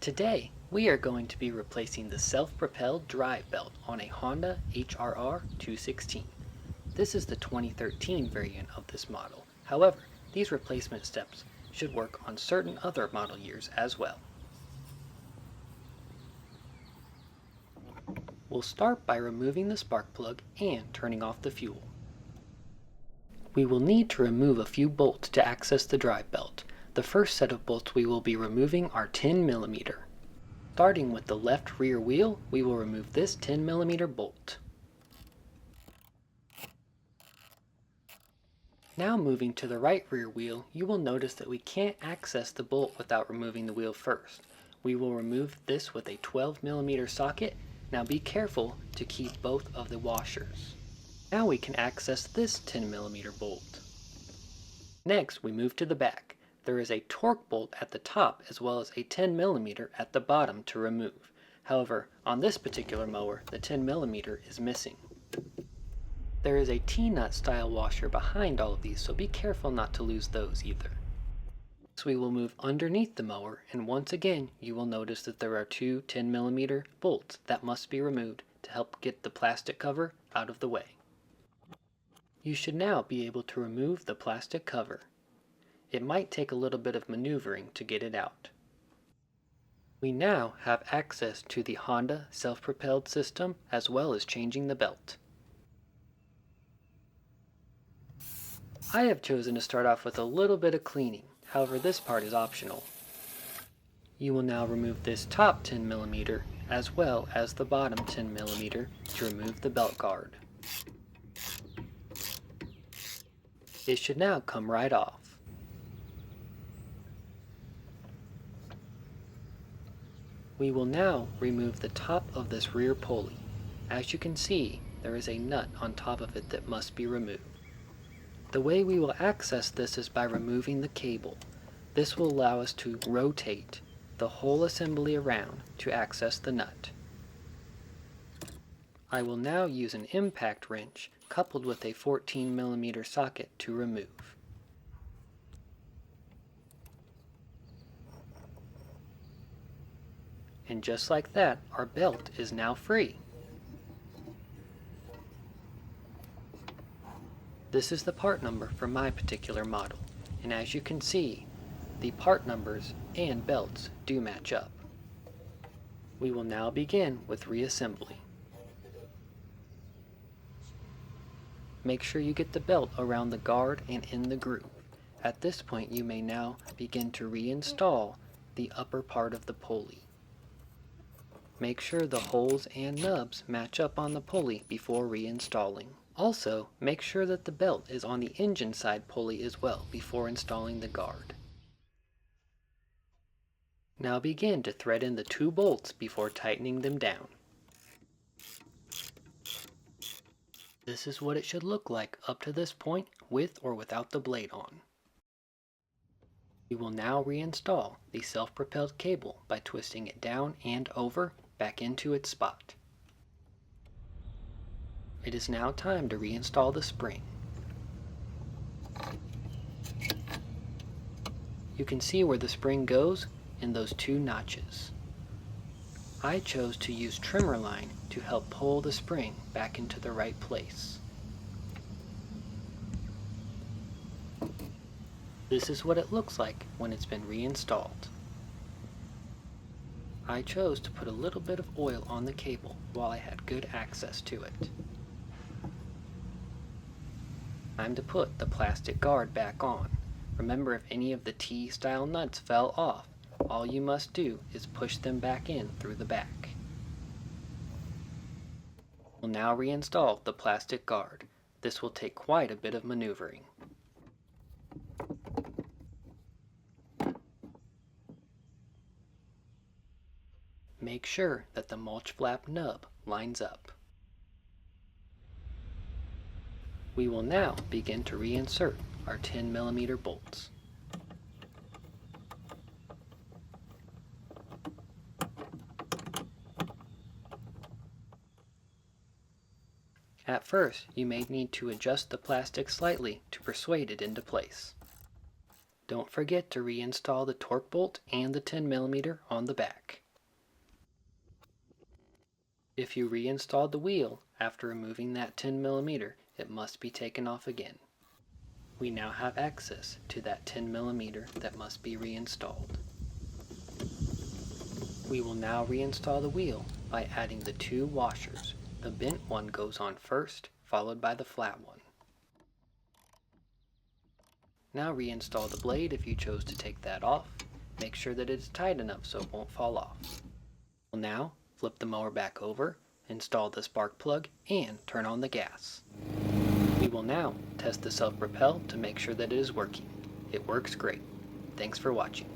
Today, we are going to be replacing the self-propelled drive belt on a Honda HRR216. This is the 2013 variant of this model. However, these replacement steps should work on certain other model years as well. We'll start by removing the spark plug and turning off the fuel. We will need to remove a few bolts to access the drive belt. The first set of bolts we will be removing are 10mm. Starting with the left rear wheel, we will remove this 10mm bolt. Now moving to the right rear wheel, you will notice that we can't access the bolt without removing the wheel first. We will remove this with a 12mm socket. Now be careful to keep both of the washers. Now we can access this 10mm bolt. Next, we move to the back. There is a torque bolt at the top as well as a 10mm at the bottom to remove. However, on this particular mower, the 10mm is missing. There is a T-nut style washer behind all of these, so be careful not to lose those either. So we will move underneath the mower, and once again you will notice that there are two 10mm bolts that must be removed to help get the plastic cover out of the way. You should now be able to remove the plastic cover. It might take a little bit of maneuvering to get it out. We now have access to the Honda self-propelled system as well as changing the belt. I have chosen to start off with a little bit of cleaning, however this part is optional. You will now remove this top 10mm as well as the bottom 10mm to remove the belt guard. It should now come right off. We will now remove the top of this rear pulley. As you can see, there is a nut on top of it that must be removed. The way we will access this is by removing the cable. This will allow us to rotate the whole assembly around to access the nut. I will now use an impact wrench coupled with a 14mm socket to remove. And just like that, our belt is now free. This is the part number for my particular model, and as you can see, the part numbers and belts do match up. We will now begin with reassembly. Make sure you get the belt around the guard and in the groove. At this point, you may now begin to reinstall the upper part of the pulley. Make sure the holes and nubs match up on the pulley before reinstalling. Also, make sure that the belt is on the engine side pulley as well before installing the guard. Now begin to thread in the two bolts before tightening them down. This is what it should look like up to this point with or without the blade on. We will now reinstall the self-propelled cable by twisting it down and over back into its spot. It is now time to reinstall the spring. You can see where the spring goes in those two notches. I chose to use trimmer line to help pull the spring back into the right place. This is what it looks like when it's been reinstalled. I chose to put a little bit of oil on the cable while I had good access to it. Time to put the plastic guard back on. Remember, if any of the T-style nuts fell off, all you must do is push them back in through the back. We'll now reinstall the plastic guard. This will take quite a bit of maneuvering. Make sure that the mulch flap nub lines up. We will now begin to reinsert our 10mm bolts. At first, you may need to adjust the plastic slightly to persuade it into place. Don't forget to reinstall the torque bolt and the 10mm on the back. If you reinstalled the wheel after removing that 10mm, it must be taken off again. We now have access to that 10mm that must be reinstalled. We will now reinstall the wheel by adding the two washers. The bent one goes on first, followed by the flat one. Now reinstall the blade if you chose to take that off. Make sure that it is tight enough so it won't fall off. Now flip the mower back over, install the spark plug, and turn on the gas. We will now test the self-propelled to make sure that it is working. It works great. Thanks for watching.